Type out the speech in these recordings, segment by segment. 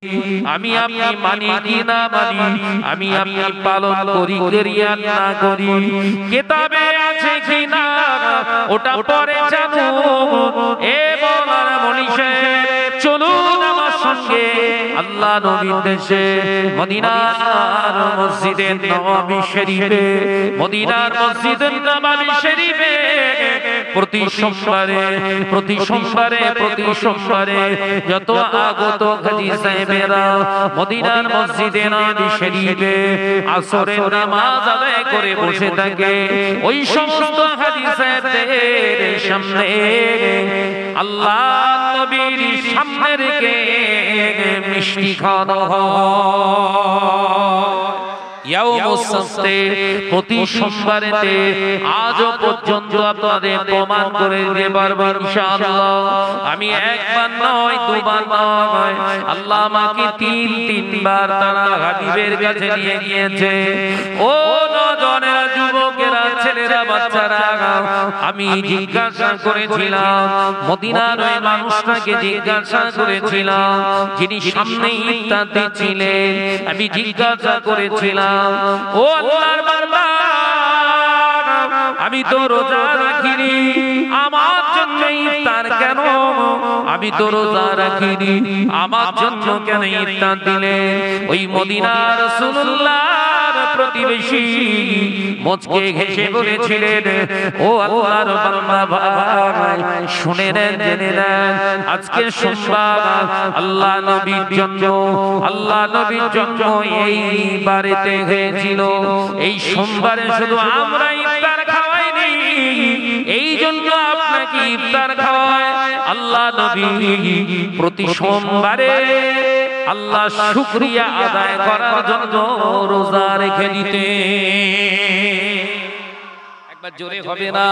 আমি আপনি মানি কি না মানি, আমি আপনি পালন করি করিয়া না করি, কিতাবে আছে কি না ওটা পরে জানো। এ মওলানা মনীষে চলুন আমার সঙ্গে আল্লাহ নবীর দেশে মদিনার মসজিদে নববী শরীফে, মদিনার মসজিদে নববী শরীফে প্রতি সোমবারে যত আগত হাজী সাহেবেরা মদিনার মসজিদে নববী শরীফে আসরের নামাজ আদায় করে বসে থাকে, ওই সমস্ত হাজী সাহেবদের সামনে আল্লাহ নবীর সামনে রেখে মিষ্টি খাওয়ানো প্রতি সোমবারেতে আজও পর্যন্ত আপনাদের প্রমাণ করে দিতে পারবো ইনশাআল্লাহ। আমি একবার নয় দুবার নয়, আল্লাহ আমাকে তিনবার তারা হাবিবের কাছে নিয়ে গিয়েছে। ও নজনেরা, যুবকেরা, ছেলেরা, বাচ্চারা, আমি জিজ্ঞাসা করেছিলাম মদিনার ওই মানুষটাকে জিজ্ঞাসা করেছিলাম যিনি সামনে ইফতার দিচ্ছিলেন, আমি জিজ্ঞাসা করেছিলাম ও আল্লাহর বান্দা, আমি তো রোজা রাখিনি, আমার জন্য ইফতার কেন? আমি তো রোজা রাখিনি, আমার জন্য কেন ইফতার দিলেন? ওই মদিনার রাসূলুল্লাহর প্রতিবেশী মুচকে হেসে বলেছিলেন, ও আল্লাহর বান্দা ভাই, শুনে নেন, জেনে নেন, আজকে সোমবার আল্লাহ নবীর জন্য এই বাড়িতে হয়েছিল। এই সোমবারে শুধু আমরা ইফতার খাওয়াইনি, এই জন্য আপনাকে ইফতার খাওয়ায় আল্লাহ নবী প্রতি সোমবারে আল্লাহ শুকরিয়া আদায় করার জন্য রোজা রেখে দিতে। একবার জোরে হবে না?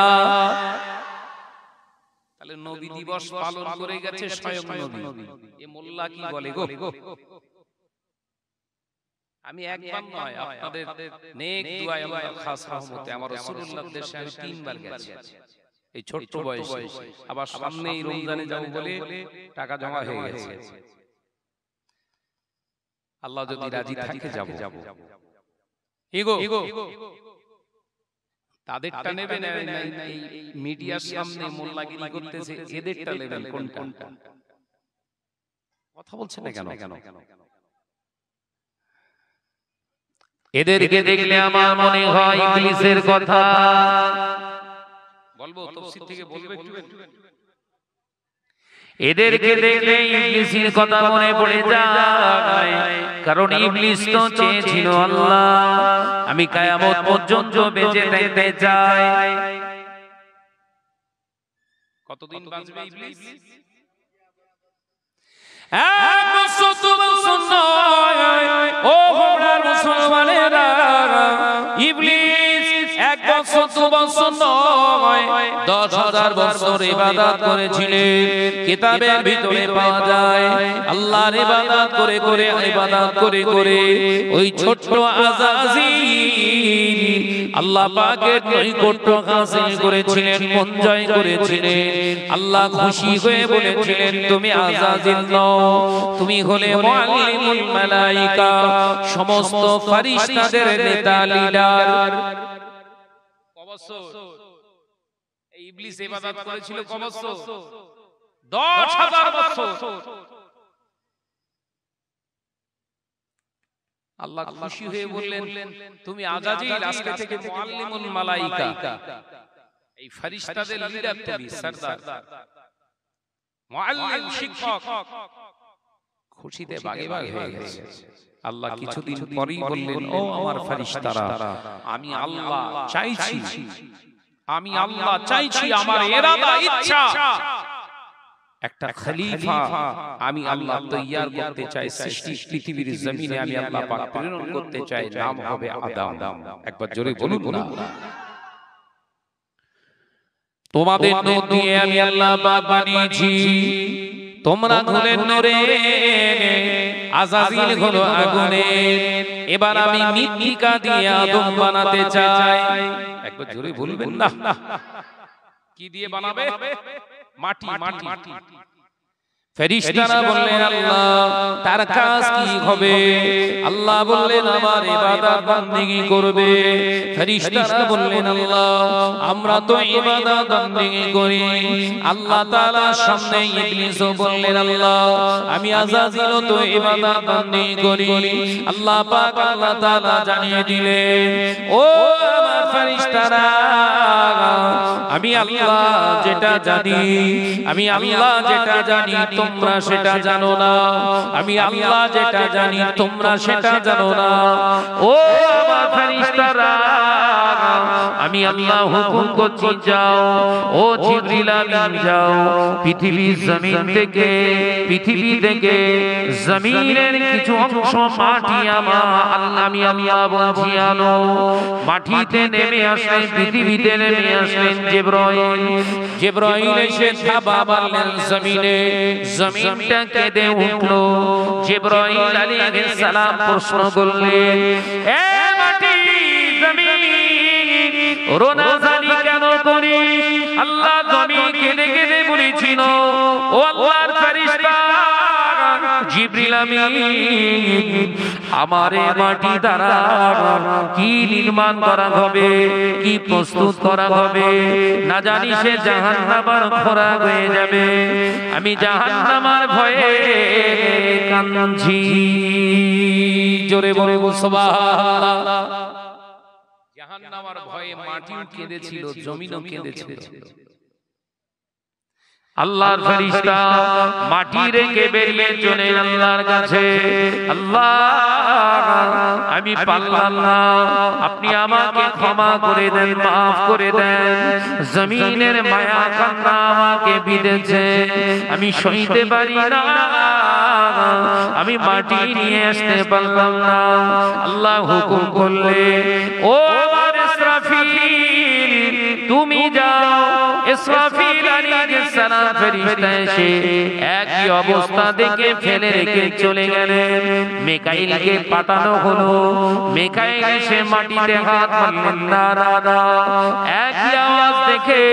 তাহলে নবী দিবস পালন করে গেছে স্বয়ং নবী। এ মোল্লা কি বলে গো? আমি একবার নয়, আপনাদের নেক দুআয় আল্লাহর খাস রহমতে আমার রাসূলুল্লাহর দেশে আমি 3 বার গেছি এই ছোট্ট বয়সে। আবার সামনেই রমজানে যাব বলে টাকা জমা হয়ে গেছে। আল্লাহ যদি রাজি থাকে যাব। ইগো তাদেরটা নেবেন, এই মিডিয়ার সামনে মোল্লাগিরি করতেছে, এদেরটা নেবেন কোনটা? কথা বলছেন না কেন? এদেরকে দেখলে আমার মনে হয় ইবলিসের কথা। বলবো তাফসীর থেকে বলবে একটু? এদেরকে দেখলে ইবলিসের কথা মনে পড়ে যায়, কারণ ইবলিস তো চেয়েছিল আল্লাহ আমি কিয়ামত পর্যন্ত বেঁচে থাকতে চাই। কতদিন বাঁচবে ইবলিস? ও মুসলমানেরা, ইবলিস 1 বছর 2 বছর নয়, 10,000 বছর ইবাদত করেছিলেন। কিতাবের ভিতরে পাওয়া যায় আল্লাহর ইবাদত করে করে ওই ছোট্ট আযাজিল আল্লাহ পাকের নৈকট্য হাসিল করেছিলেন, মন জয় করেছিলেন। আল্লাহ খুশি হয়ে বলেছিলেন, তুমি আযাজিল নও, তুমি হলে মুআল্লিমুল মালায়েকা, সমস্ত ফেরেশতাদের নেতা, লিডার। এই ইবলিস ইবাদত করেছিল ক বছর? 10,000 বছর। আল্লাহ খুশি হয়ে বললেন, তুমি আযাজিল, আজকে থেকে মুআল্লিমুল মালায়েকা, এই ফেরেশতাদের লিডার, তুমি সরদার, মুআল্লিম, শিক্ষক। খুশিতে বাগে বাগে হয়ে গেছে। আল্লাহ কিছুদিন পরেই বললেন, ও আমার ফেরেশতারা, আমি আল্লাহ চাইছি, আমার ইরাদা, ইচ্ছা, একটা খলিফা আমি আল্লাহ তৈয়ার করতে চাই, সৃষ্টি পৃথিবীর জমিনে আমি আল্লাহ পাক প্রেরণ করতে চাই, নাম হবে আদম। একবার জোরে বলুন না। তোমাদের নূর দিয়ে আমি আল্লাহ পাক বানিয়েছি, তোমরা হলেন নূরে, আযাজিল হলো আগুনে। এবার আমি মৃত্তিকা দিয়ে আদম বানাতে চাই। একবার জোরে বলবেন না? কি দিয়ে বানাবে? মাটি। ফেরেশতারা বললেন আল্লাহ তার কাজ কি হবে? আল্লাহ বললেন আমার ইবাদত বندگی করবে। ফেরেশতারা বললেন আল্লাহ আমরা তো ইবাদত বندگی করি। আল্লাহ তাআলার সামনে ইবলিসও বললেন আল্লাহ আমি আযাজিল তো ইবাদত বندگی করি। আল্লাহ পাক আল্লাহ তাআলা জানিয়ে দিলেন ও আমার ফেরেশতারা আমি আল্লাহ যেটা জানি, আমি আল্লাহ যেটা জানি তোমরা সেটা জানো না, আমি আল্লাহ যেটা জানি তোমরা সেটা জানো না। ও আমার ফেরেশতারা আমি আল্লাহ হুকুম করছি যাও, ও জিবরিল আমিন যাও পৃথিবীর জমিন থেকে, পৃথিবী থেকে জমিনের কিছু অংশ মাটি আমার আল্লাহ আমি আল্লাহ বলছি আনো। মাটিতে নেমে আসলেন, পৃথিবীতে নেমে আসলেন জিবরাইল। জিবরাইল এসে থাবা মারলেন জমিনে, জমিনটা কেঁদে উঠলো। জিবরাইল আলাইহিস সালাম প্রশ্ন করলেন এ মাটি জমিন রোনাজানি কেন করিস? আল্লাহ জমিন কেঁদে কেঁদে বলেছিল ও আল্লাহর ফেরেশতা জিবরিল আমিন আমার এই মাটি দ্বারা কি নির্মাণ করা হবে, কি প্রস্তুত করা হবে না জানি সে জাহান্নামের খোরাক হয়ে যাবে। আমি জাহান্নামের ভয়ে কাঁদছি। জোরে বলে সুবহানাল্লাহ। জাহান্নামের ভয়ে মাটিও কেঁদেছিল, জমিনও কেঁদেছিল। আল্লাহর ফেরেশতা মাটি রেখে বেরিয়ে চলে আল্লাহর কাছে। আল্লাহ আমি পারলাম না, আপনি আমাকে ক্ষমা করে দেন, মাফ করে দেন। জমিনের মায়া কান্না আমাকে বিঁধেছে, আমি সইতে পারি না, আমি মাটি নিয়ে আসতে পারলাম না। আল্লাহ হুকুম করলে ও আমার ইসরাফিল তুমি যাও। ইসরাফিল আলাইহিস সালাম ফেরেশতা এসে একই অবস্থা দেখে ফেলে রেখে চলে গেলেন। মিকাইলকে পাঠানো হলো। মিকাইল এসে মাটিতে হাত মারলেন, না না না। একই আওয়াজ দেখে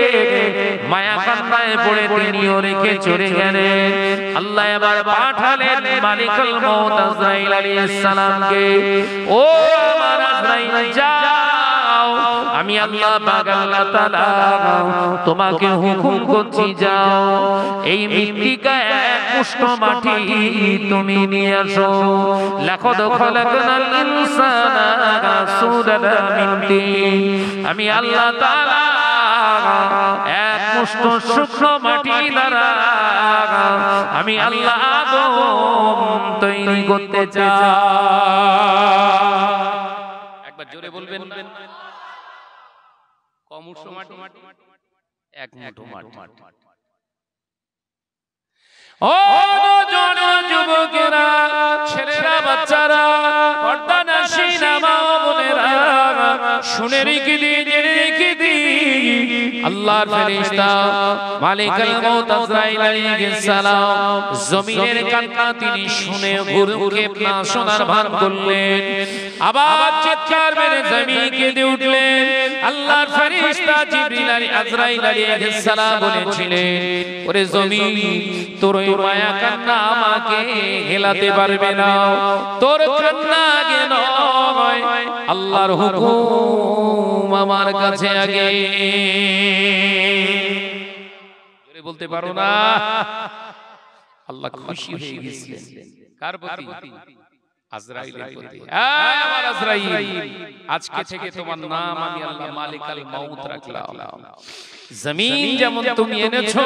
মায়া কান্নায় পড়ে তিনিও রেখে চলে গেলেন। আল্লাহ এবার পাঠালেন মালিকুল মউত আজরাইল আলাইহিস সালামকে। ও আমার আজরাইল যাও, আমি আল্লাহ পাক আল্লাহ তাআলা তোমাকে হুকুম করছি যাও, এই মৃত্তিকা এক মুষ্ঠ মাটি তুমি নিয়ে আসো। লাকাদ খালাকনাল ইনসানা সুরাতাম মিন তিন। আমি আল্লাহ তাআলা এক মুষ্ঠ শুকনো মাটি দ্বারা আমি আল্লাহ আদম তৈরি করতে চাই। একবার জোরে বলবেন কমুষ্ঠ মাটি, এক মুঠো মাটি। ও নওজোয়ান যুবকেরা, ছেলেরা, বাচ্চারা, পর্দানশীন মা বোনেরা শুনে রেখে দিন, জেনে রেখে দিন। আল্লাহর ফেরেশতা মালিকুল মউত আজরাইল আলাইহিস সালাম জমিনের কান্না তিনি শুনে গুরুকে না শোনার ভান করলেন। আবার চিৎকার মেরে জমিন কেঁদে উঠলেন। আল্লাহর ফেরেশতা জিবরিল আজরাইল আলাইহিস সালাম বলেছিলেন ওরে জমিন তোর ওই মায়া কান্না আমাকে হেলাতে পারবে না, তোর কান্না আগে নয়, আল্লাহর হুকুম আমার কাছে আগে। জোরে বলতে পারো না? আল্লাহ খুশি হয়ে গেছিলেন কার প্রতি? আজরাইলের প্রতি। আমার আজরাইল, আজকে থেকে তোমার নাম আমি আল্লাহ মালিকুল মউত রাখলাম। জমিন যেমন তুমি এনেছো,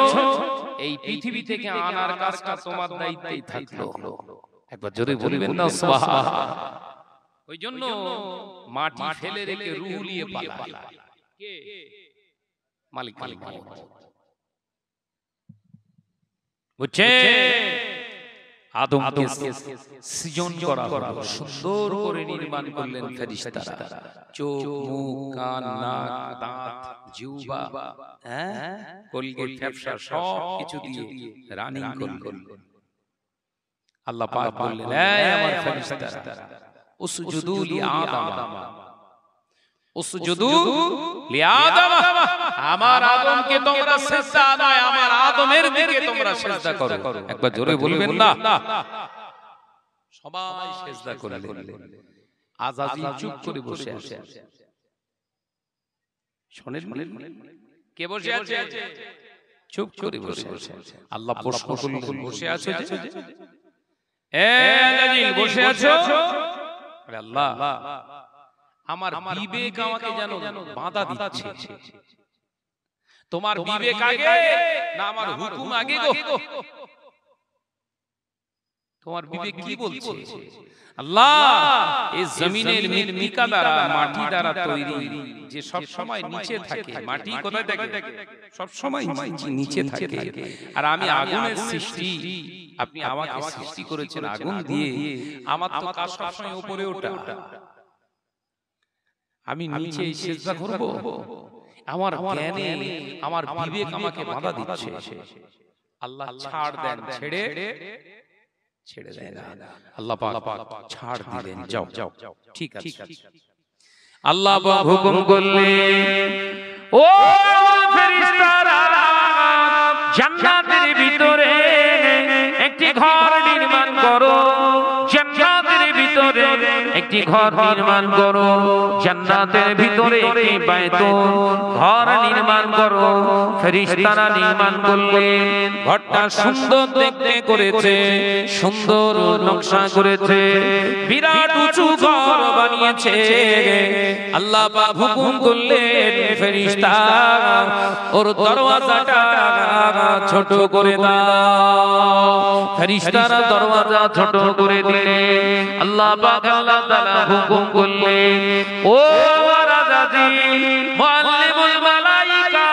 এই পৃথিবী থেকে আনার কাজটা তোমার দায়িত্বেই থাকলো। একবার জোরে বলবেন না সুবহানাল্লাহ। ওই জন্য মাটি ফেলে রেখে রূহ নিয়ে পালায় কে? মালিকুল মউত। বুঝছে? আদমকে সৃজন করা হলো, সুন্দর করে নির্মাণ করলেন ফেরেশতারা। চোখ, মুখ, কান, নাক, দাঁত, জিহ্বা, কলগে, ফ্যাপসা সব কিছু দিয়ে রানিং করলেন। আল্লাহ পাক বললেন হে আমার ফেরেশতারা উসজুদু লি আদম, উসজুদু লিআদম, আমার আদমকে তোমরা সিজদা নয় আমার আদমের দিকে তোমরা সিজদা করো। একবার জোরে বলবেন না? সবাই সিজদা করলেন, আযাজিল চুপ করে বসে আছে। শুনেন কে বসে আছে? চুপ করে বসে আছে। আল্লাহ প্রশ্ন করলেন, বসে আছো যে? আযাজিল বসে আছো? আরে আল্লাহ, আমার বিবেক আমাকে যেন বাধা দিচ্ছে। তোমার বিবেক আগে না আমার হুকুম আগে গো? তোমার বিবেক কি বলছে? আল্লাহ, এই জমিনের মৃত্তিকা দ্বারা, মাটি দ্বারা তৈরি, যে সব সময় নিচে থাকে। মাটি কোথায় থাকে? সব সময় নিচে থাকে। আর আমি আগুনের সৃষ্টি, আপনি আমাকে সৃষ্টি করেছেন আগুন দিয়ে। আমার তো কাজ সব সময় উপরে ওঠা, আমি নিচে সিজদা করব? আমার জ্ঞানে আমার বিবেক আমাকে বাধা দিচ্ছে। আল্লাহ ছাড় দেন, ছেড়ে দেন না। আল্লাহ পাক ছাড় দিলেন, যাও যাও, ঠিক আছে। আল্লাহ পাক হুকুম করলেন, ও ফেরেশতারা, জান্নাতের ভিতরে একটি ঘর নির্মাণ করো। জান্নাতের ভিতরে একটি ঘর নির্মাণ করো। জান্নাতের ভিতরে একটি বায়তুল ঘর নির্মাণ করো। ফেরেশতারা নির্মাণ করলেন। ঘরটা সুন্দর দেখতে করেছে, সুন্দর নকশা করেছে, বিরাট উঁচু ঘর বানিয়েছে। আল্লাহ পাক হুকুম করলেন, ফেরেশতা ওর দরওয়াজাটা ছোট করে দাও। ফেরেশতারা দরওয়াজা ছোট করে দিলেন। আল্লাহ পাক আল্লাহ তাআলা হুকুম করলেন, ও আযাজিল মুআল্লিমুল মালায়েকা,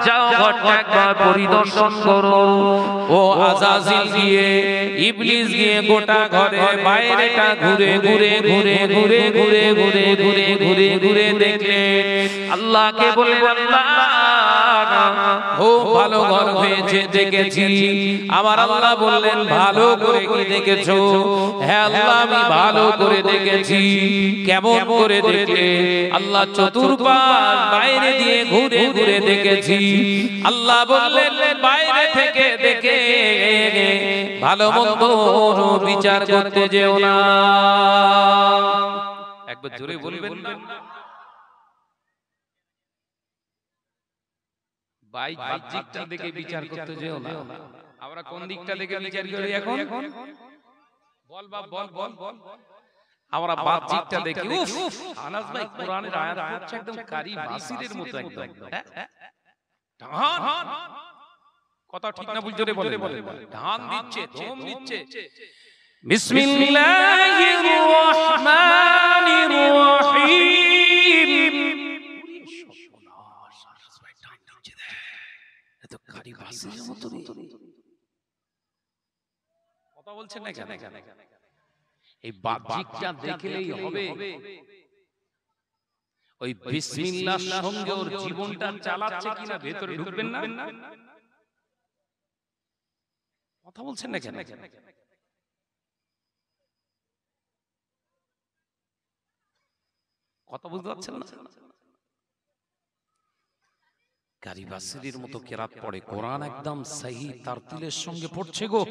যাও ঘরটা একবার পরিদর্শন করো। ও আযাজিল গিয়ে, ইবলিস গিয়ে গোটা ঘরে বাইরেটা ঘুরে ঘুরে ঘুরে ঘুরে ঘুরে ঘুরে ঘুরে ঘুরে ঘুরে দেখলেন। আল্লাহকে বলে, আল্লাহ ও ভালো ঘর হয়েছে দেখেছি। আমার আল্লাহ বললেন, ভালো করে কি দেখেছো? হ্যাঁ আল্লাহ, আমি ভালো করে দেখেছি। কেমন করে দেখলে? আল্লাহ চতুর্পাশ বাইরে দিয়ে ঘুরে ঘুরে দেখেছি। আল্লাহ বললেন, বাইরে থেকে দেখে ভালো মন্দ বিচার করতে যেও না। একবার জোরে বলবেন না? বাহ্যিকটা দেখে বিচার করতে যেও না। আমরা কোন দিকটা দেখে বিচার করি এখন? বল বাপ, বল বল বল। আমরা বাহ্যিকটা দেখি। উফ, আনাস ভাই কোরআনের আয়াত পড়ছে একদম কারি বাসিরের মতো একদম। ধান কথা ঠিক না, বুঝ জোরে বলে, ধান দিচ্ছে, ধম দিচ্ছে। বিসমিল্লাহির রহমানির রহিম। কথা বলছেন না কেন? এই বাহ্যিকটা দেখলেই হবে? ওই বিসমিল্লাহর সঙ্গে ওর জীবনটা চালাচ্ছে কিনা ভেতরে ঢুকবেন না? কথা বলছেন না কেন? কথা বুঝতে পারছেন না? কারি বাসিরের মতো কেরাত পড়ে, কোরআন একদম সহি তারতিলের সঙ্গে পড়ছে গো।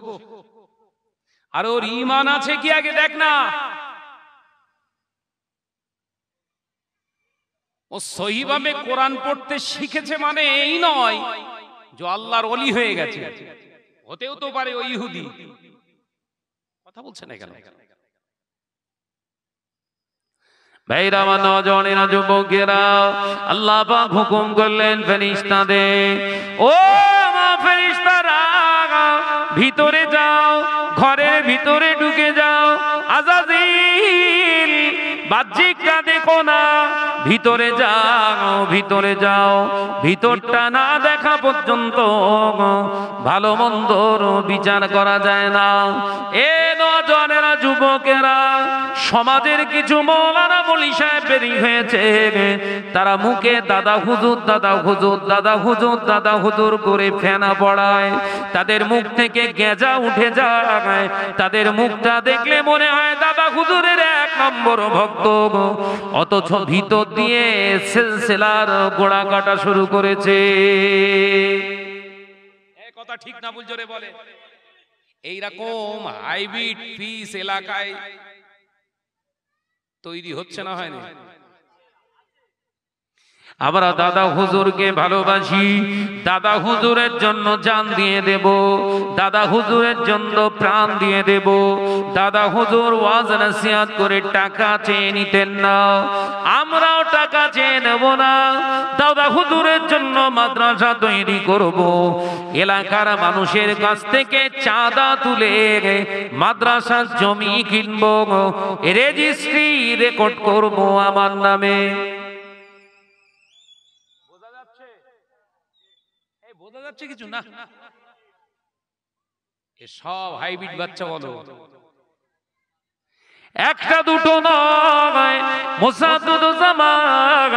আর ওর ঈমান আছে কি আগে দেখ না। ও সহিভাবে কোরআন পড়তে শিখেছে মানে এই নয় যে আল্লাহর ওলি হয়ে গেছে। হতেও তো পারে ওই ইহুদি। কথা বলছেন না কেন? ভাইরা, আমার নওজওয়ানেরা, যুবকেরা, আল্লাহ পাক হুকুম করলেন ফেরেশতাদের, ও আমার ফেরেশতারা, ভিতরে যাও, ঘরের ভিতরে ঢুকে যাও। আযাজিল, বাহ্যিকটা দেখো না, ভিতরে যাও, ভিতরে যাও। ভিতরটা না দেখা পর্যন্ত ভালো মন্দর বিচার করা যায় না। এ নওজওয়ানেরা, যুবকেরা, সমাজের কিছু মৌলানা বলি সাহেব বেরিয়ে হয়েছে, তারা মুখে দাদা হুজুর দাদা হুজুর দাদা হুজুর দাদা হুজুর করে ফেনা পড়ায়, তাদের মুখ থেকে গেজা উঠে যায়, তাদের মুখটা দেখলে মনে হয় দাদা হুজুরের এক নম্বর ভক্ত, অথচ ভিতর দিয়ে সিলসিলার গোড়া কাটা শুরু করেছে। কথা ঠিক না ভুল জোরে বলে। এইরকম হাইব্রিড পিস এলাকায় তৈরি হচ্ছে না, হয়নি? আমরা দাদা হুজুরকে ভালোবাসি, দাদা হুজুরের জন্য জান দিয়ে দেব, দাদা হুজুরের জন্য প্রাণ দিয়ে দেব। দাদা হুজুর ওয়াজ নসিহত করে টাকা চেয়ে নিতেন না, আমরাও টাকা চেয়ে নেব না। দাদা হুজুরের জন্য মাদ্রাসা তৈরি করব, এলাকার মানুষের কাছ থেকে চাঁদা তুলে মাদ্রাসার জমি কিনব, রেজিস্ট্রি রেকর্ড করব আমার নামে। বোঝা যাচ্ছে কিছু না? সব হাইব্রিড বাচ্চা বলো। একটা দুটো নয়, মুসাদ্দুজ্জামান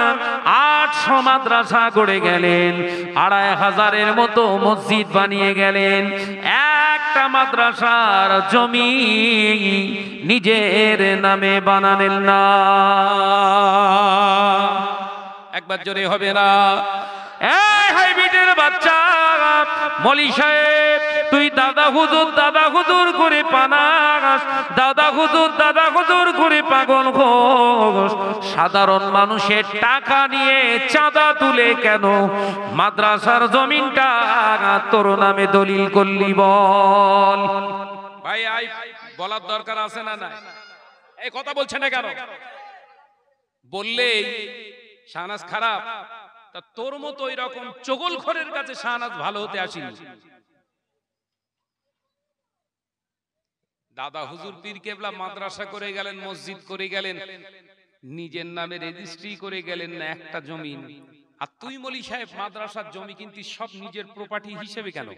800 মাদ্রাসা গড়ে গেলেন, 2500-এর মতো মসজিদ বানিয়ে গেলেন। একটা মাদ্রাসার জমি নিজের নামে বানালেন না। একবার জোরে হবে না? এই হাইব্রিডের বাচ্চা মলি সাহেব, তুই দাদা হুজুর করে পানাস, দাদা হুজুর করে পাগল ঘোষ। সাধারণ মানুষের টাকা নিয়ে চাঁদা তুলে কেন মাদ্রাসার জমিনটা তোর নামে দলিল করলি বল? ভাই আই বলার দরকার আছে না? না, এই কথা বলছে না কেন? বললেই শাহনাজ খারাপ, তা তোর মতো এরকম চগলখোরের কাছে শাহনাজ ভালো হতে আসেনি। দাদা হুজুর পীর কেবলা মাদ্রাসা করে গেলেন, মসজিদ করে গেলেন, নিজের নামে রেজিস্ট্রি করে গেলেন না একটা জমিন। আর তুই মলি সাহেব মাদ্রাসার জমি কিন্তু সব নিজের প্রপার্টি হিসেবে কেন?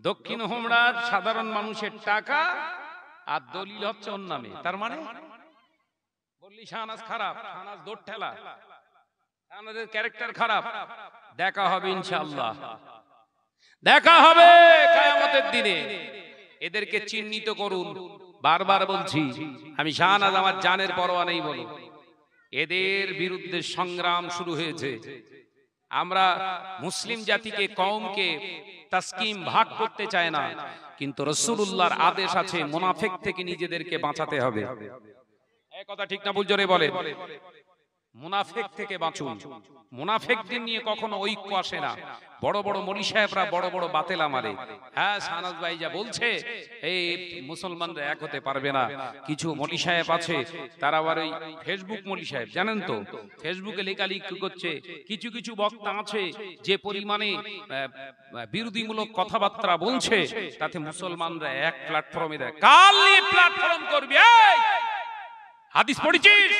দক্ষিণ হোমরার সাধারণ মানুষের টাকা আর দলিল হচ্ছে ওর নামে। তার মানে বললি শাহনাজ খারাপ, শাহনাজ দৌড় ঠেলা, শাহনাজের ক্যারেক্টার খারাপ। দেখা হবে ইনশাআল্লাহ, দেখা হবে কিয়ামতের দিনে। এদেরকে চিহ্নিত করুন। বারবার বলছি, আমি শাহনাজ আমার জানের পরোয়া নেই বলো। এদের বিরুদ্ধে সংগ্রাম শুরু হয়েছে। আমরা মুসলিম জাতিকে, কওমকে তাসকিম ভাগ করতে চায় না, কিন্তু রাসূলুল্লাহর আদেশ আছে মুনাফিক থেকে নিজেদেরকে বাঁচাতে হবে। এই কথা ঠিক না ভুল জোরে বলে? মুনাফিক থেকে বাঁচুন। মুনাফিকদের নিয়ে কখনো ঐক্য আসে না। বড় বড় মলি সাহেবরা বড় বড় বাতেলা মারে। হ্যাঁ, শাহনাজ ভাই যা বলছে, এই মুসলমানরা এক হতে পারবে না। কিছু মলি সাহেব আছে, তারা আবার ওই ফেসবুক মলি সাহেব, জানেন তো, ফেসবুকে লেখালেখি করছে। কিছু কিছু বক্তা আছে যে পরিমাণে বিরোধীমূলক কথাবার্তা বলছে, তাতে মুসলমানরা এক প্ল্যাটফর্মে দেয়। কাল নিয়ে প্ল্যাটফর্ম করবি? হাদিস পড়েছিস?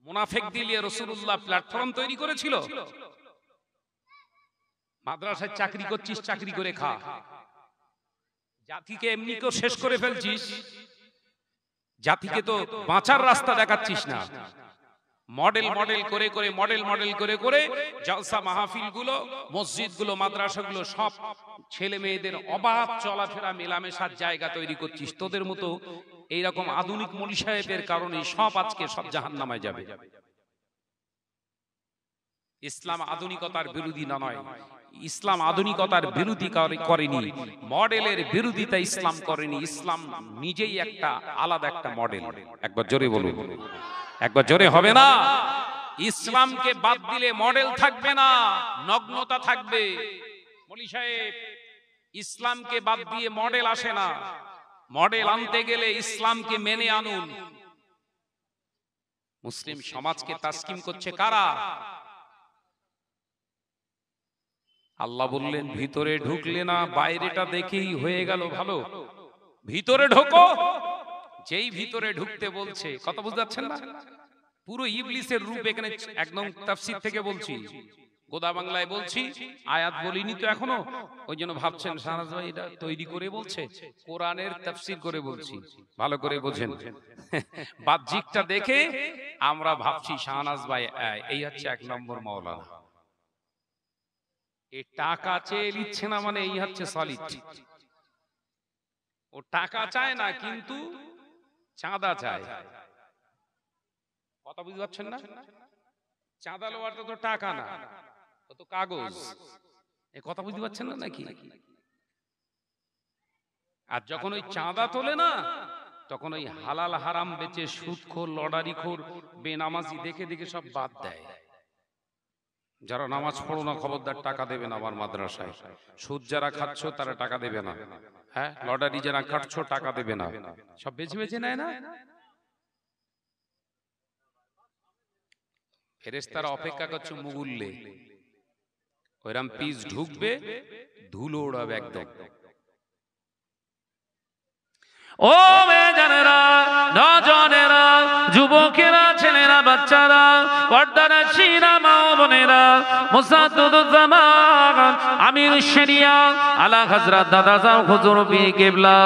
মুনাফিক দিলে রাসূলুল্লাহ প্ল্যাটফর্ম তৈরি করেছিল। মাদ্রাসায় চাকরি করছিস, চাকরি করে খা। জাতিকে এমনি কেউ শেষ করে ফেলছিস, জাতিকে তো বাঁচার রাস্তা দেখাচ্ছিস না। মডেল করে করে জলসা মাহফিল গুলো, মসজিদ গুলো, মাদ্রাসা গুলো, সব ছেলে মেয়েদের অবাধ চলাফেরা মেলামেশার জায়গা তৈরি করছিস। তোদের মতো এইরকম আধুনিক মলি সাহেবের কারণে সব আজকে সব জাহান্নামায় যাবে। ইসলাম আধুনিকতার বিরোধী নয়, ইসলাম আধুনিকতার বিরোধী করেনি, মডেলের বিরোধিতা ইসলাম করেনি। ইসলাম নিজেই একটা আলাদা একটা মডেল। একবার জোরে বলুন, একবার জোরে হবে না? ইসলামকে বাদ দিলে মডেল থাকবে না, নগ্নতা থাকবে। মলি সাহেব, ইসলামকে বাদ দিয়ে মডেল আসে না। মডেল আনতে গেলে ইসলামকে মেনে আনুন। মুসলিম সমাজকে তাসকিম করছে কারা? আল্লাহ বললেন, ভিতরে ঢুকলে না, বাইরেটা দেখেই হয়ে গেল ভালো। ভিতরে ঢোকো। যেই ভিতরে ঢুকতে বলছে, কথা বুঝতে পারছেন না? পুরো ইবলিসের রূপ এখানে একদম তাফসীর থেকে বলছি। গোদা বাংলায় বলছি, আয়াত বলিনি তো এখনো, ওই জন্য ভাবছেন শাহনাজ ভাই এটা তৈরি করে বলছে। কোরআনের তাফসীর করে বলছি, ভালো করে বোঝেন। বাহ্যিকটা দেখে আমরা ভাবছি শাহনাজ ভাই এই হচ্ছে 1 নম্বর মাওলানা, এই টাকা চেয়ে নিচ্ছে না, মানে এই হচ্ছে সলিড। ও টাকা চায় না, কিন্তু চাঁদা চায়। কথা বুঝতে পারছেন না? চাঁদা লওয়াটা তো টাকা না, ও তো কাগজ। এই কথা বুঝতে পারছেন না নাকি? আর যখন ওই চাঁদা তোলে না, তখন ওই হালাল হারাম বেচে সুদখোর, লটারিখোর, বেনামাজি দেখে দেখে সব বাদ দেয়। যারা নামাজ পড়ো না খবরদার টাকা দেবে না আমার মাদ্রাসায়। সুদ যারা খাচ্ছ তারা টাকা দেবে না, হ্যাঁ, লটারি যারা কাটছো টাকা দেবে না, সব বেছে বেছে নেয় না। ফেরেশতারা অপেক্ষা করছে মুগুল্লে, ওইরকম পিস ঢুকবে, ধুলো ওড়াবে একদম। ও মেয়েজানেরা, নজনেরা, যুবকেরা, ছেলেরা, বাচ্চারা, পর্দানশীরা, মা ও বোনেরা, মুসাদ্দুদুজ্জামান আমির শরিয়া আলা হযরত দাদা সাহেব হুজুর পীর কিবলা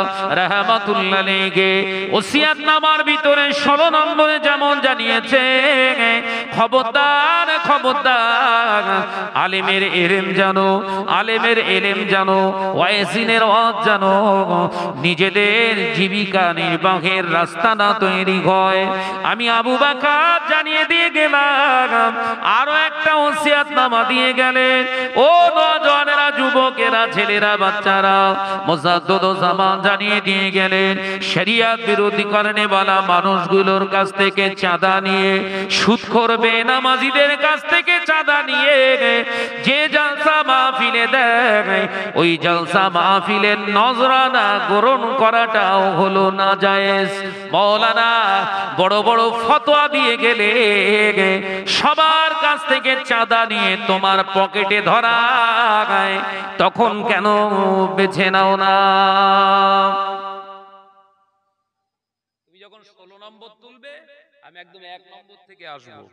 রাহমাতুল্লাহ আলাইহি ওসিয়াত নামার ভিতরে 16 নম্বরে যেমন জানিয়েছে, খবরদার খবরদার, আলেমের ইলম জানো, আলেমের ইলম জানো, ওয়াইজিনের ওয়াজ জানো, নিজেদের জীবিকা নির্বাহের রাস্তা না তৈরি হয়। আমি আবু বকর জানিয়ে দিয়ে গেলাম, আরো একটা ওসিয়াত নামা দিয়ে গেলেন। ও নওজওয়ানেরা, যুবকেরা, ছেলেরা, বাচ্চারা, মুজাদ্দিদুজ্জামান জানিয়ে দিয়ে গেলেন, শরিয়ত বিরোধী কারণে বলা মানুষগুলোর কাছ থেকে চাঁদা নিয়ে, সুদখোর বেনামাজিদের কাছ থেকে চাঁদা নিয়ে যে জলসা মাহফিলে দেয়, ওই জলসা মাহফিলের নজরানা গ্রহণ করাটাও হলো না জায়েজ। মাওলানা বড় বড় ফতোয়া দিয়ে গেলে, সবার কাছ থেকে চাঁদা নিয়ে তোমার পকেটে ধরা, তখন কেন বেছে নাও না? তুমি যখন 16 নম্বর তুলবে, আমি একদম 1 নম্বর থেকে আসবো,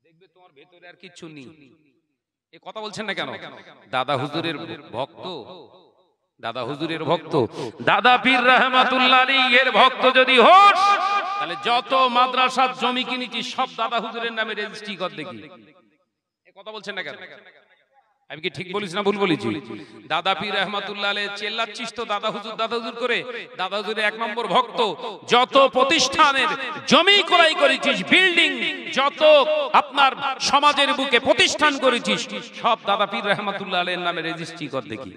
দেখবে তোমার ভেতরে আর কিচ্ছু নেই। এই কথা বলছেন না কেন? দাদা হুজুরের ভক্ত, দাদা হুজুরের ভক্ত, দাদা পীর রহমাতুল্লাহ আলাইহির ভক্ত যদি হোস, তাহলে যত মাদ্রাসার জমি কিনেছি সব দাদা হুজুরের নামে রেজিস্ট্রি কর দেখি। এই কথা বলছেন না কেন? আমি কি ঠিক বলিস না ভুল বলেছি? দাদা পীর রহমাতুল্লাহ আলাইহি চেল্লাচ্ছিস তো দাদা হুজুর করে। দাদা হুজুরের 1 নম্বর ভক্ত। যত প্রতিষ্ঠানের জমি ক্রয় করেছিস, বিল্ডিং যত আপনার সমাজের বুকে প্রতিষ্ঠান করেছিস, সব দাদা পীর রহমাতুল্লাহ আলাইহির নামে রেজিস্ট্রি কর দেখি।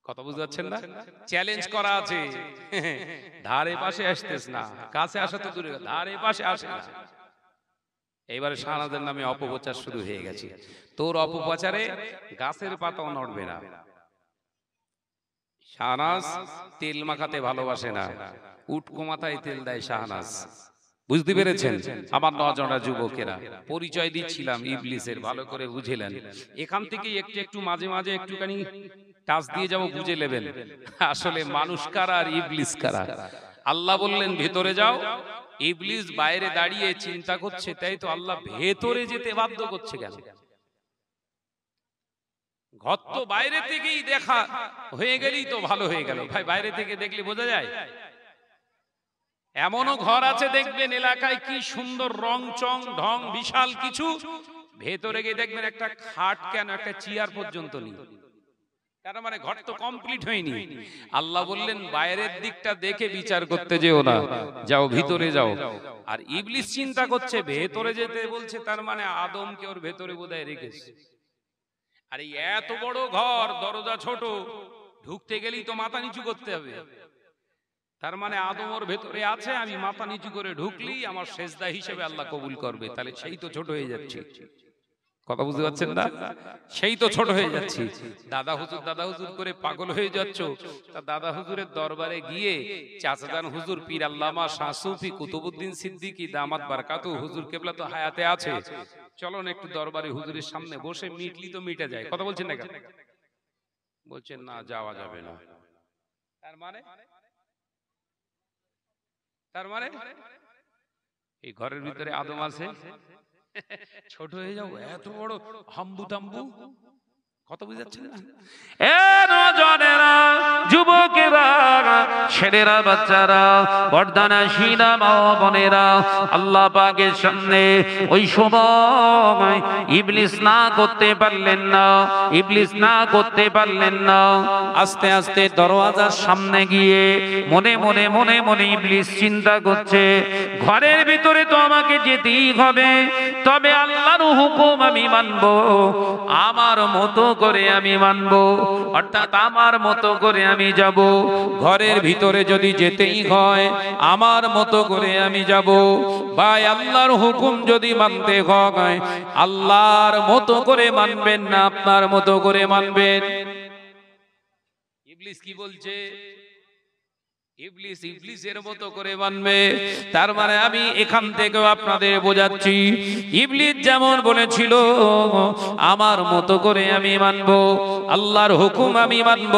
কথা বুঝতে পারছেন না? চ্যালেঞ্জ করা আছে, ধারে পাশে আসতেছ না, কাছে আসা তো দূরে, ধারে পাশে আসে না। এইবারে শাহনাজের নামে অপপ্রচার শুরু হয়ে গেছে। তোর অপপ্রচারে গাছের পাতাও নড়বে না। শাহনাজ তেল মাখাতে ভালোবাসে না, উটকো মাথায় তেল দেয় শাহনাজ। বুঝতে পেরেছেন আমার নজনা যুবকেরা? পরিচয় দিচ্ছিলাম ইবলিসের, ভালো করে বুঝলেন। এখান থেকে একটু একটু মাঝে মাঝে একটুখানি টাচ দিয়ে যাব, বুঝে নেবেন আসলে মানুষ কারা আর ইবলিস কারা। আল্লাহ বললেন ভেতরে যাও, ইবলিস বাইরে দাঁড়িয়ে চিন্তা করছে, তাই তো আল্লাহ ভেতরে যেতে বাধ্য করছে কেন? ঘর তো বাইরে থেকেই দেখা হয়ে গেলেই তো ভালো হয়ে গেল। ভাই বাইরে থেকে দেখলে বোঝা যায়? এমনও ঘর আছে দেখবেন এলাকায়, কি সুন্দর রং চং ঢং বিশাল কিছু, ভেতরে গিয়ে দেখবেন একটা খাট কেন, একটা চেয়ার পর্যন্ত নেই। তার মানে ঘর তো কমপ্লিট হয়নি। আল্লাহ বললেন বাইরের দিকটা দেখে বিচার করতে যেও না, যাও ভিতরে যাও। আর ইবলিস চিন্তা করছে ভেতরে যেতে বলছে, তার মানে আদমকে ওর ভেতরে বোধহয় রেখেছে। আর এই এত বড় ঘর, দরজা ছোট, ঢুকতে গেলেই তো মাথা নিচু করতে হবে। তার মানে আদম ওর ভেতরে আছে, আমি মাথা নিচু করে ঢুকলি আমার সেজদা হিসেবে আল্লাহ কবুল করবে। তাহলে সেই তো ছোট হয়ে যাচ্ছে। কথা বুঝতে পারছেন না? সেই তো ছোট হয়ে যাচ্ছে। দাদা হুজুর করে পাগল হয়ে যাচ্ছ। তা দাদা হুজুরের দরবারে গিয়ে চাচাজান হুজুর পীর আল্লামা শাহ সুফি কুতুবউদ্দিন সিদ্দিকী দামাত বারকাতুহু হুজুর কেবলা তো হায়াতে আছে, চলো না একটু দরবারে হুজুরের সামনে বসে মিটলি তো মিটা যায়। কথা বলছেন না কেন? বলছেন না, যাওয়া যাবে না। তার মানে এই ঘরের ভিতরে আদম আছে, ছোট হয়ে যাও, এত বড় হাম্বু তাম্বু, কত বুঝাচ্ছেন না? এ নওজোয়ানেরা, যুবকেরা, ছেলেরা, বাচ্চারা, পর্দানাশীনা মা বোনেরা, আল্লাহ পাকের সামনে ওই সময় ইবলিস না করতে পারলেন না, ইবলিস না করতে পারলেন না। আস্তে আস্তে দরওয়াজার সামনে গিয়ে মনে মনে মনে মনে ইবলিস চিন্তা করছে, ঘরের ভিতরে তো আমাকে যেতেই হবে, তবে আল্লাহর হুকুম আমি মানব, আমার মতো করে আমি মানব, অর্থাৎ আমার মতো করে আমি যাব। ঘরের ভিতরে যদি যেতেই হয় আমার মতো করে আমি যাব। ভাই, আল্লাহর হুকুম যদি মানতে হয় আল্লাহর মতো করে মানবেন না আপনার মতো করে মানবেন। ইবলিস কি বলছে? ইবলিস ইবলিসের মতো করে মানবে। তার মানে আমি এখান থেকেও আপনাদের বোঝাচ্ছি, ইবলিস যেমন বলেছিল আমার মতো করে আমি মানব, আল্লাহর হুকুম আমি মানব,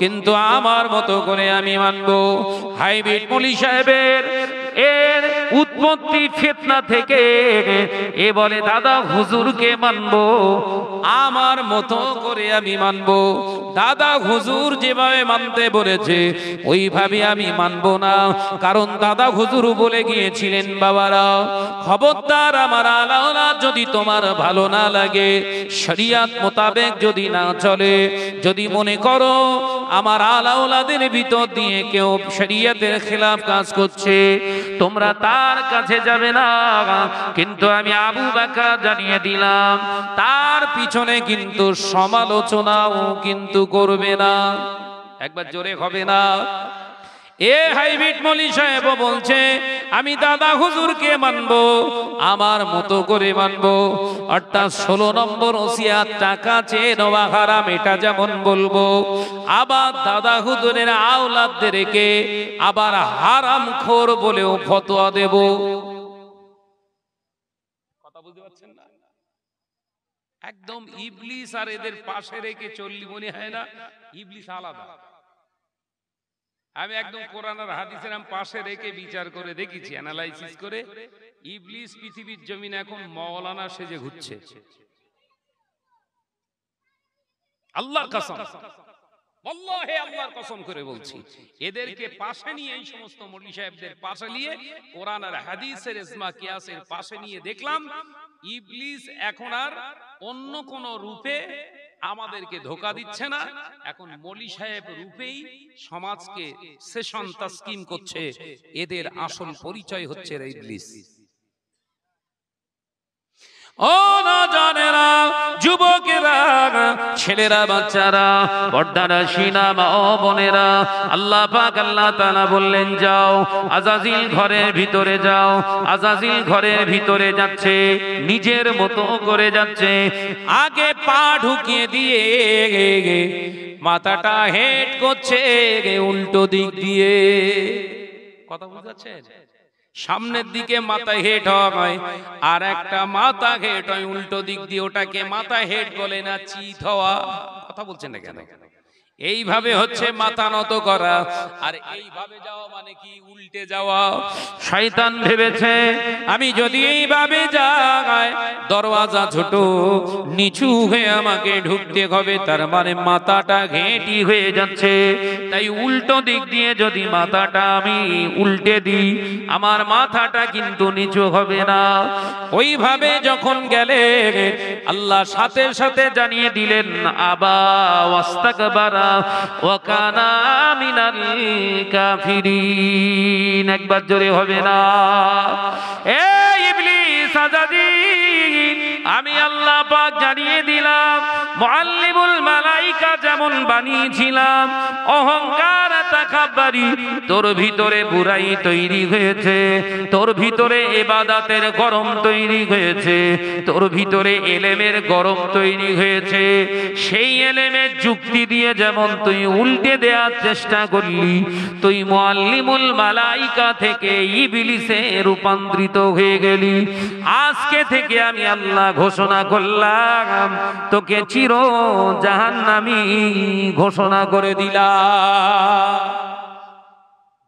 কিন্তু আমার মতো করে আমি মানব। হাইব্রিড মৌলী সাহেবের এর উৎপত্তি ফিতনা থেকে, এ বলে দাদা হুজুরকে মানব, আমার মতো করে আমি মানব। দাদা হুজুর যেভাবে মানতে বলেছে ওইভাবে আমি মানব না, কারণ দাদা হুজুর বলে গিয়েছিলেন, বাবারা খবরদার আমার আলাওলা যদি তোমার ভালো না লাগে, শরিয়াত মোতাবেক যদি না চলে, যদি মনে করো আমার আলাওলাদের ভিতর দিয়ে কেউ শরিয়াতের খেলাফ কাজ করছে, তোমরা তার কাছে যাবে না। কিন্তু আমি আবু বকর জানিয়ে দিলাম, তার পিছনে কিন্তু সমালোচনাও কিন্তু করবে না। একবার জোরে হবে না? এ হাইব্রিড মৌলী সাহেব বলছে আমি দাদা হুজুরকে মানব, আমার মতো করে মানব, অর্থাৎ 16 নম্বর ওসিয়াত টাকা চেয়ে নেওয়া হারাম, এটা যেমন বলবো, আবার দাদা হুজুরের আওলাদদেরকে আবার হারামখোর বলেও ফতোয়া দেব। কথা বুঝতে পারছেন না? একদম ইবলিস আর এদের পাশে রেখে চললি মনে হয় না? ইবলিস আলাদা। আমি একদম কোরআন আর হাদিসের পাশে রেখে বিচার করে দেখেছি, অ্যানালাইসিস করে। ইবলিস পৃথিবীর জমিনে এখন মাওলানা সেজে ঘুরছে। আল্লাহর কসম, ওয়াল্লাহি আল্লাহর কসম করে বলছি, এদেরকে পাশে নিয়ে, এই সমস্ত মৌলী সাহেবদের পাশে নিয়ে, কোরআন আর হাদিসের ইজমা কিয়াসের পাশে নিয়ে দেখলাম ইবলিস এখন আর অন্য কোন রূপে আমাদেরকে ধোঁকা দিচ্ছে না, এখন মৌলী সাহেব রূপেই সমাজকে সেশন তাসকিম করছে। এদের আসল পরিচয় হচ্ছে ইবলিস। ও নওজোয়ানেরা, যুবকেরা, ছেলেরা, বাচ্চারা, পর্দানাশীনা মা বোনেরা, আল্লাহ পাক আল্লাহ তাআলা বললেন যাও, আজাজিল ঘরের ভিতরে যাও। আজাজিল ঘরের ভিতরে যাচ্ছে, নিজের মতো করে যাচ্ছে, আগে পা ঢুকিয়ে দিয়ে মাথাটা হেড করছে উল্টো দিক দিয়ে। কথা বুঝাচ্ছে? সামনের দিকে মাথা হেড হয়, আর একটা মাথা হেড হয় উল্টো দিক দিয়ে, ওটাকে মাথা হেড বলে না, চিত হওয়া। কথা বলছেন না কেন? এইভাবে হচ্ছে মাথা নত করা, আর এইভাবে যাওয়া মানে কি? উল্টে যাওয়া। শয়তান ভেবেছে আমি যদি এইভাবে যাই, দরওয়াজা ছোট, নিচু হয়ে আমাকে ঢুকতে হবে, তার মানে মাথাটা ঘেঁটি হয়ে যাচ্ছে। তাই উল্টো দিক দিয়ে যদি মাথাটা আমি উল্টে দিই, আমার মাথাটা কিন্তু নিচু হবে না। ওইভাবে যখন গেলে আল্লাহ সাথে সাথে জানিয়ে দিলেন আবা ওয়াস্তাকবারা ওয়া কানা মিনাল কাফিরিন। একবার জোরে হবে না? এ ইবলিস আজাজিল, আমি আল্লাহ পাক জানিয়ে দিলাম, মুআল্লিমুল মালাইকা যেমন বানিয়েছিলাম, অহংকার তাকাব্বুরি তোর ভিতরে বুরাই তৈরি হয়েছে, তোর ভিতরে ইবাদতের গরম তৈরি হয়েছে, তোর ভিতরে ইলমের গরম তৈরি হয়েছে। সেই ইলমের যুক্তি দিয়ে যেমন তুই উল্টে দেওয়ার চেষ্টা করলি, তুই মুআল্লিমুল মালাইকা থেকে ইবলিসে রূপান্তরিত হয়ে গেলি। আজকে থেকে আমি আল্লাহ ঘোষণা করলাম, তোকে চির জাহান্নামী ঘোষণা করে দিলাম।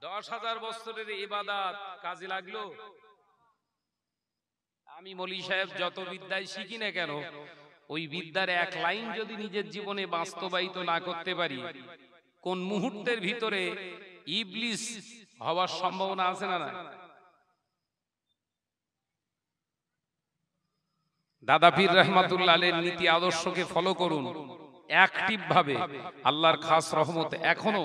10,000 বছরের ইবাদত কাজে লাগলো? আমি মলি সাহেব যত বিদ্যায় শিখি না কেন, ওই বিদ্যার এক লাইন যদি নিজের জীবনে বাস্তবায়িত না করতে পারি, কোন মুহূর্তের ভিতরে ইবলিস হওয়ার সম্ভাবনা আছে না? দাদা পীর রহমাতুল্লাহ আলাইহির নীতি আদর্শকে ফলো করুন অ্যাক্টিভ ভাবে। আল্লাহর খাস রহমত এখনো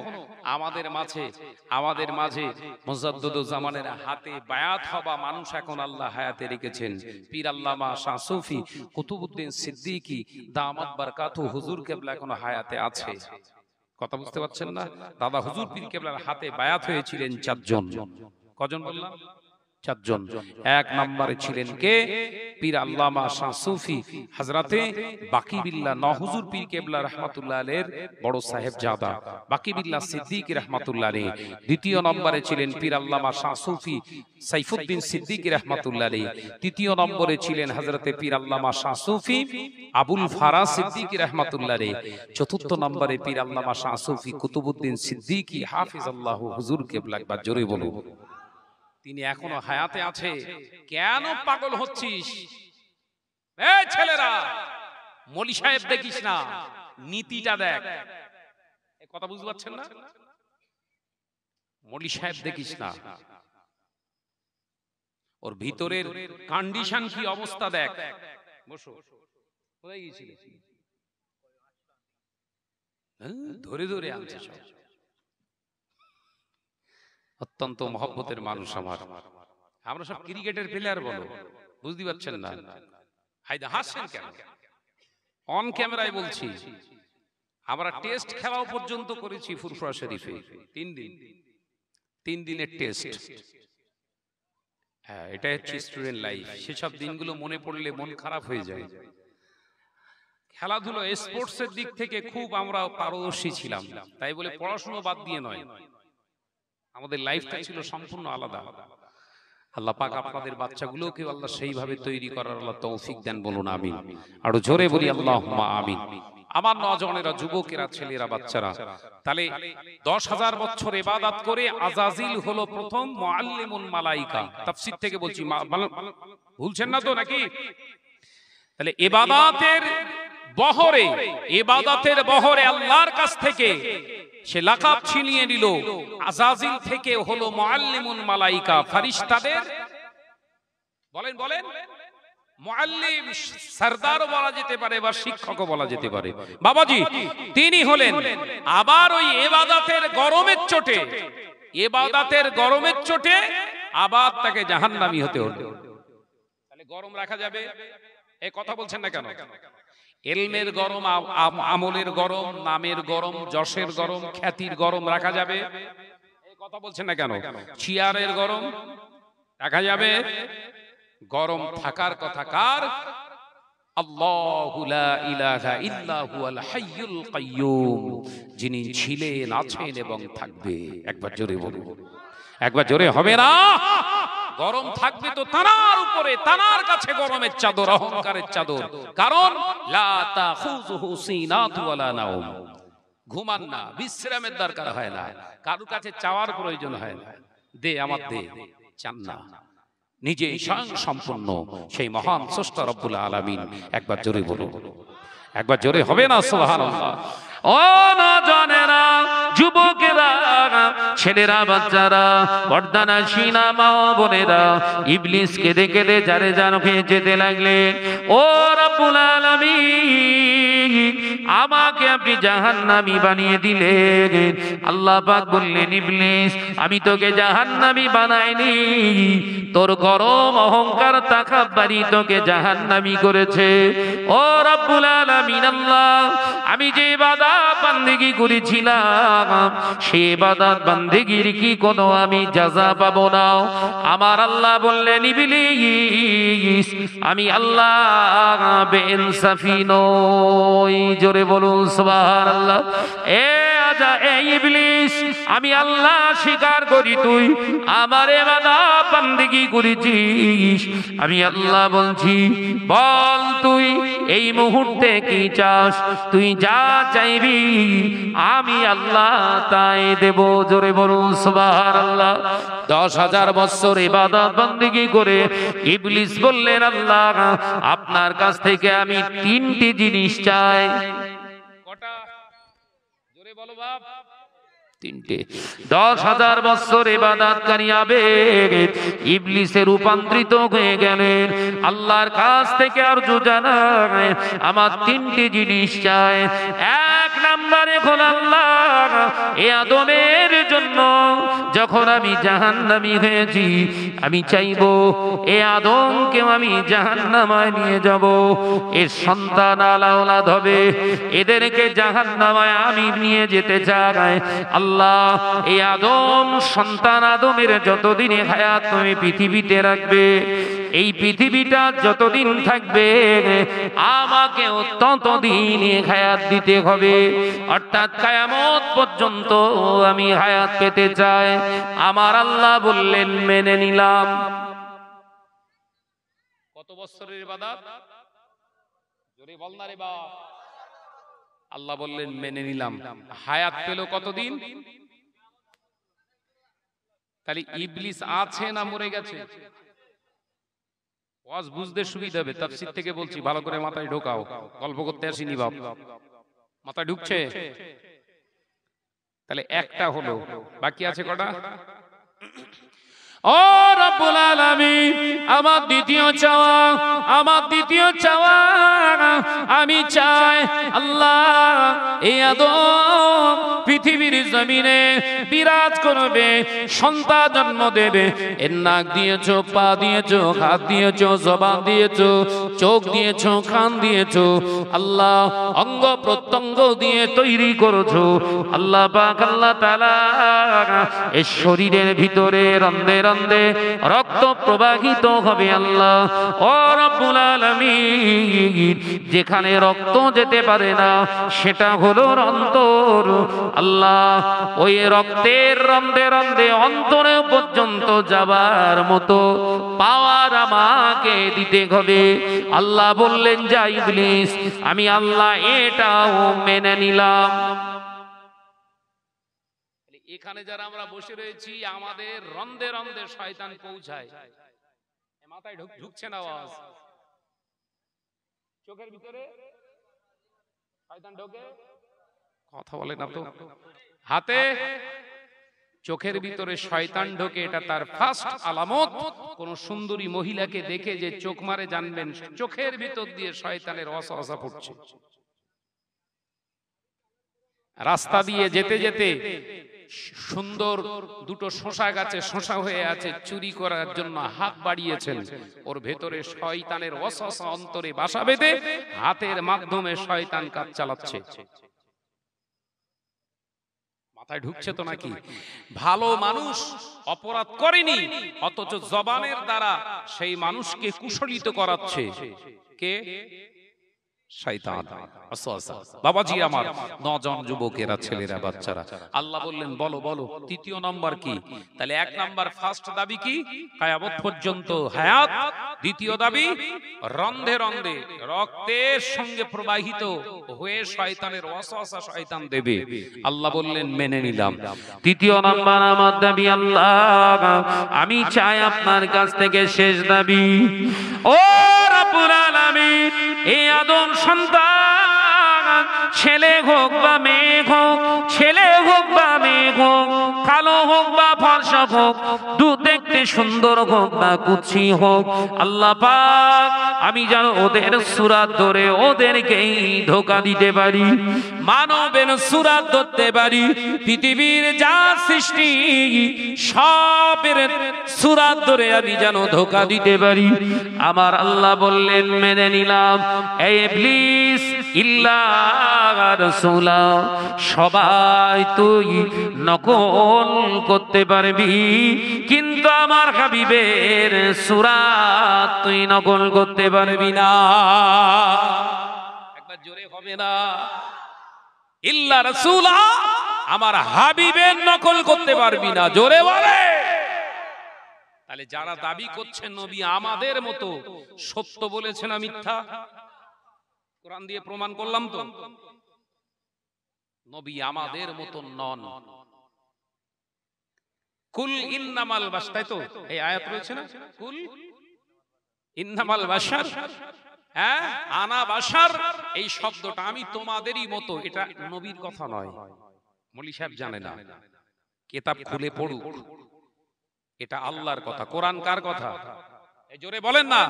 আমাদের মাঝে মুজাদ্দিদুজ্জামানের হাতে বায়াত হওয়া মানুষ এখন আল্লাহ হায়াতে রেখেছেন। পীর আল্লামা শাহ সুফি কুতুবউদ্দিন সিদ্দিকী দামাত বারকাতুহু হুজুর কেবলা এখনো হায়াতে আছে। কথা বুঝতে পারছেন না? দাদা হুজুর পীর কেবলার হাতে বায়াত হয়েছিলেন 4 জন। কজন বললাম? 4 জন। এক নম্বরে ছিলেন কে? পীর আল্লামা শাহ সুফি হযরতে বাকি বিল্লাহ নহুজুর পীর কেবলা রাহমাতুল্লাহ আলাইহির বড় সাহেবজাদা বাকি বিল্লাহ সিদ্দিকী রাহমাতুল্লাহ আলাইহি। দ্বিতীয় নম্বরে ছিলেন পীর আল্লামা শাহ সুফি সাইফুদ্দিন সিদ্দিকী রাহমাতুল্লাহ আলাইহি। তৃতীয় নম্বরে ছিলেন হযরতে পীর আল্লামা শাহ সুফি আবুল ফারাজ সিদ্দিকী রাহমাতুল্লাহ আলাইহি। চতুর্থ নম্বরে পীর আল্লামা শাহ সুফি কুতুবউদ্দিন সিদ্দিকী হাফিজাল্লাহু হুজুর কেবলা। একবার জোরে বলুন। তিনি এখনো হায়াতে আছে। কেন পাগল হচ্ছিস? এই ছেলেরা, মলি সাহেব দেখিস না, নীতিটা দেখ। এই কথা বুঝতে পারছেন না? মলি সাহেব দেখিস না, ওর ভিতরের কন্ডিশন কি অবস্থা দেখ। বসো। কোথায় গিয়েছিলে? ধরে ধরে আনছে সব। অত্যন্ত মহব্বতের মানুষ আমার। আমরা সব ক্রিকেটের প্লেয়ার বলো, বুঝতে পারছেন না? হায়দা হাসছেন কেন? অন ক্যামেরায় বলছি, আমরা টেস্ট খেলাও পর্যন্ত করেছি ফুরফুরা শরীফে। 3 দিনের টেস্ট। হ্যাঁ, এটা হচ্ছে স্টুডেন্ট লাইফ। সেসব দিনগুলো মনে পড়লে মন খারাপ হয়ে যায়। খেলাধুলো স্পোর্টসের দিক থেকে খুব আমরা পারদর্শী ছিলাম, তাই বলে পড়াশোনা বাদ দিয়ে নয়। আমাদের লাইফটা ছিল সম্পূর্ণ আলাদা। আল্লাহ পাক আপনাদের বাচ্চাগুলোকে আল্লাহ সেইভাবে তৈরি করার আল্লাহ তৌফিক দেন। বলুন আমিন। আরো জোরে বলি আল্লাহুম্মা আমিন। আমার নওজওয়ানেরা, যুবকেরা, ছেলেরা, বাচ্চারা, তাহলে 10,000 বছর ইবাদত করে আজাজিল হলো প্রথম মুআল্লিমুল মালাইকা। তাফসীর থেকে বলছি, ভুলছেন না তো নাকি? তাহলে ইবাদতের বহরে আল্লাহর কাছ থেকে সে লাকাব ছিনিয়ে নিল। আজাজিল থেকে হলো মুআল্লিমুল মালাইকা, ফেরেশতাদের বলেন মুআল্লিম, সরদারও বলা যেতে পারে বা শিক্ষকও বলা যেতে পারে। বাবাজি তিনি হলেন। আবার ওই ইবাদতের গরমের চোটে আবার তাকে জাহান্নামী হতে হলো। তাহলে গরম রাখা যাবে? এই কথা বলছেন না কেন? ইলমের গরম, আমলের গরম, নামের গরম, যশের গরম, খ্যাতির গরম রাখা যাবে? এই কথা বলছেন না কেন? চেয়ারের গরম রাখা যাবে? গরম থাকার কথা কার? আল্লাহু লা ইলাহা ইল্লা হুয়াল হাইয়ুল কাইয়্যুম, যিনি ছিলেন, আছেন এবং থাকবে। একবার জোরে বলুন। একবার জোরে হবে না? গরম থাকবে তো তানার উপরে, তানার কাছে গরমের চাদর, অহংকারের চাদর। কারণ লা তাখুযুহু সিনাতু ওয়ালা নাওম, ঘুমান না, বিশ্রামের দরকার হয় না, কারোর কাছে চাওয়ার প্রয়োজন হয় না। দে আমার দে, চান না, নিজে স্বয়ং সম্পূর্ণ সেই মহান স্রষ্টা রব্বুল আলামিন। একবার জোরে বলুন। একবার জোরে হবে না? সুবহানাল্লাহ। ও নওজওয়ানেরা, যুবকেরা, ছেলেরা, বাচ্চারা, পর্দানাশীনা মা বোনেরা, ইবলিস কেঁদে কেঁদে যারে জানকে যেতে লাগলেন। ও রব্বুল আলামিন, আমাকে আপনি জাহান্নামী বানিয়ে দিলেন। আল্লাহ পাক বললেন, ইবলিস আমি তোকে জাহান্নামী বানাইনি, তোর গরম অহংকার তাকাব্বুরি তোকে জাহান্নামী করেছে। ও রব্বুল আলামিন, আল্লাহ আমি যে ইবাদত বান্দেগি করেছিলাম, সেই ইবাদত বান্দেগির কি কোনো আমি জাযা পাবো না? আমার আল্লাহ বললেন, ইবলিস আমি আল্লাহ বেইনসাফি নই। জোরে বলুন সুবহানাল্লাহ। এ ইবলিস, আমি আল্লাহ স্বীকার করি তুই আমার ইবাদত বান্দেগি করেছিস। আমি আল্লাহ বলছি, বল তুই এই মুহূর্তে কি চাস, তুই যা চাইবি আমি আল্লাহ তাই দেব। জোরে বলুন সুবহানাল্লাহ। 10,000 বছর ইবাদত বন্দেগী করে ইবলিস বললেন, আল্লাহ আপনার কাছ থেকে আমি 3টি জিনিস চাই। কটা? জোরে বলো বাপ। 3টে। 10,000 বছর ইবাদতকারী আবেগ ইবলিসে রূপান্তরিত হয়ে গেলেন। আল্লাহর কাছ থেকে আরজু জানায়, আমার 3টি জিনিস চাই। এক নম্বরে হল আল্লাহ এ আদমের জন্য যখন আমি জাহান্নামী হয়েছি, আমি চাইবো এ আদমকেও আমি জাহান্নামায় নিয়ে যাব। এর সন্তান আলাওলাদ হবে, এদেরকে জাহান্নামায় আমি নিয়ে যেতে চাই। আল্লাহ এই আদম সন্তান আদমের যতদিন হায়াত তুমি পৃথিবীতে রাখবে, এই পৃথিবীটা যতদিন থাকবে আমাকেও ততদিন হায়াত দিতে হবে। অর্থাৎ কিয়ামত পর্যন্ত আমি হায়াত পেতে চাই। আমার আল্লাহ বললেন মেনে নিলাম। কত বছরের ইবাদত? জোরে বল না রে বাপ। আল্লাহ বললেন মেনে নিলাম। হায়াত পেল কতদিন? তাহলে ইবলিস আছে না মরে গেছে? ওয়াজ বুঝতে সুবিধা হবে, তাফসীর থেকে বলছি, ভালো করে মাথায় ঢোকাও। গল্প করতে আসিনি বাপ, মাথায় ঢুকছে? তাহলে একটা হলো, বাকি আছে কটা? ও রব্বুল আলামিন, আমার দ্বিতীয় চাওয়া, আমার দ্বিতীয় চাওয়া, আমি চাই আল্লাহ এই আদম পৃথিবীর জমিনে বিরাজ করবে, সন্তান জন্ম দেবে। এর নাক দিয়েছো, পা দিয়েছো, হাত দিয়েছো, জবান দিয়েছো, চোখ দিয়েছো, কান দিয়েছো, আল্লাহ অঙ্গ প্রত্যঙ্গ দিয়ে তৈরি করেছো। আল্লাহ পাক আল্লাহ তাআলা এই শরীরের ভিতরে রন্ধে রন্ধে রক্ত প্রবাহিত হবে। আল্লাহ ও রব্বুল আলামিন, যেখানে রক্ত যেতে পারে না সেটা হলো অন্তর। আল্লাহ ওই রক্তের রন্ধে রন্ধে অন্তরে পর্যন্ত যাবার মতো পাওয়ার আমাকে দিতে হবে। আল্লাহ বললেন, যা ইবলিস, আমি আল্লাহ এটাও মেনে নিলাম। এখানে যারা আমরা বসে রয়েছি, আমাদের রন্ধে রন্ধে শয়তান পৌঁছায়। মাথায় ঢুকছে না আওয়াজ? চোখের ভিতরে শয়তান ঢোকে, কথা বলে না তো। হাতে, চোখের ভিতরে শয়তান ঢোকে, এটা তার ফার্স্ট আলামত। কোন সুন্দরী মহিলাকে দেখে যে চোখ মারে, জানবেন চোখের ভিতর দিয়ে শয়তানের ওয়াসওয়াসা পড়ছে। রাস্তা দিয়ে যেতে যেতে সুন্দর দুটো শসা গাছে শসা হয়ে আছে, চুরি করার জন্য হাত বাড়িয়েছেন, ওর ভেতরে শয়তানের ওয়াসওয়াসা অন্তরে বাসা বেঁধে হাতের মাধ্যমে শয়তান কাজ চালাচ্ছে। মাথায় ঢুকছে তো নাকি? ভালো মানুষ অপরাধ করেনি, অথচ জবানের দ্বারা সেই মানুষকে কুশলিত করাচ্ছে কে? শয়তান। বাবাজি আমার, নজন যুবকেরা, ছেলেরা, বাচ্চারা, আল্লাহ বললেন বলো বলো তৃতীয় নম্বর কি? তাহলে এক নম্বর ফার্স্ট দাবি কি? কিয়ামত পর্যন্ত হায়াত। দ্বিতীয় দাবি রন্ধে রন্ধে রক্তের সঙ্গে প্রবাহিত হয়ে শয়তানের ওয়াসওয়াসা শয়তান দেবে। আল্লাহ বললেন মেনে নিলাম। তৃতীয় নম্বর আমার দাবি, আল্লাহ আমি চাই আপনার কাছ থেকে শেষ দাবি, ও রব্বুল আলামিন, এই আদম সন্তান ছেলে হোক বা মেয়ে হোক, ছেলে হোক বা মেয়ে হোক, কালো হোক বা ফর্সা হোক, দুধ দেখতে সুন্দর হোক বা কুচি হোক, আল্লাহ পাক আমি যেন ওদের সূরাত ধরে ওদেরকেই ধোঁকা দিতে পারি, মানবের সূরাত ধরতে পারি। পৃথিবীর যা সৃষ্টি সবের সূরাত ধরে আমি যেন ধোঁকা দিতে পারি। আমার আল্লাহ বললেন মেনে নিলাম। এই ইবলিস ইল্লা রাসূলা, সবাই তুই নকল করতে পারবি, কিন্তু আমার হাবিবের সূরাত তুই নকল করতে পারবি না। একবার জোরে হবে না? ইল্লা রাসূলা, আমার হাবিবের নকল করতে পারবি না। জোরে বলে। তাহলে যারা দাবি করছেন নবী আমাদের মতো, সত্য বলেছেন না মিথ্যা? কোরআন দিয়ে প্রমাণ করলাম তো নবী আমাদের মতন নন। কুল ইন্নামাল বাশার, তাই তো এই আয়াত রয়েছে না, কুল ইন্নামাল বাশার, হ্যাঁ আনা বাশার, এই শব্দটা আমি তোমাদেরই মতো, এটা নবীর কথা নয়। মৌলী সাহেব জানে না, কিতাব খুলে পড়ুক, এটা আল্লাহর কথা। কোরআন কার কথা? এই জোরে বলেন না,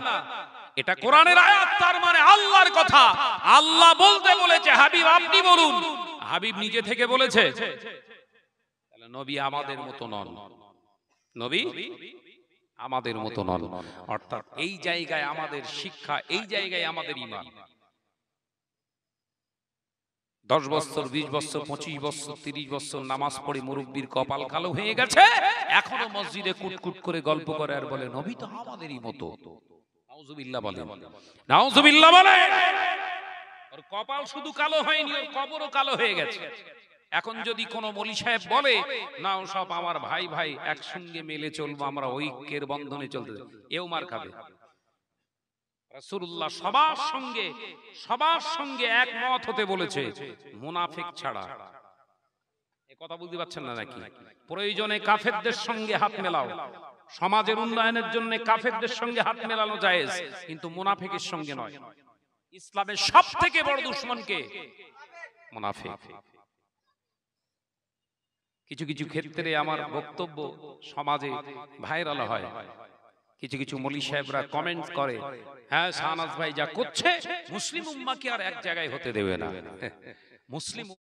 এটা কোরআনের আয়াত, তার মানে আল্লাহর কথা। আল্লাহ বলতে বলেছে, হাবিব আপনি বলুন। হাবিব নিজে থেকে বলেছে, তাহলে নবী আমাদের মতো নন, নবী আমাদের মতো নন। অর্থাৎ এই জায়গায় আমাদের শিক্ষা, এই জায়গায় আমাদের ঈমান। 10 বছর 20 বছর 25 বছর 30 বছর নামাজ পড়ে মুরব্বির কপাল কালো হয়ে গেছে, এখনো মসজিদে কুটকুট করে গল্প করে আর বলে নবী তো আমাদেরই মতো। নাউজুবিল্লাহ বলে, নাউজুবিল্লাহ বলে। ওর কপাল শুধু কালো হয়নি, ওর কবরও কালো হয়ে গেছে। এখন যদি কোনো মৌলী সাহেব বলে না সব আমার ভাই ভাই একসঙ্গে মিলে চলবো, আমরা ঐক্যের বন্ধনে চলতে, এও মার খাবে। রাসূলুল্লাহ সবার সঙ্গে একমত হতে বলেছে, মুনাফিক ছাড়া। এই কথা বুঝতে পারছেন না নাকি? প্রয়োজনে কাফেরদের সঙ্গে হাত মেলাও, সমাজের উন্নয়নের জন্য কাফেরদের সঙ্গে হাত মেলানো জায়েজ, কিন্তু মুনাফিকের সঙ্গে নয়। ইসলামের সবথেকে বড় দুশমন কে? মুনাফিক। কিছু কিছু ক্ষেত্রে আমার বক্তব্য সমাজে ভাইরাল হয়, কিছু কিছু মৌলী সাহেবরা কমেন্ট করে, হ্যাঁ শাহনাজ ভাই যা করছে মুসলিম উম্মাহকে আর এক জায়গায় হতে দেবে না। মুসলিম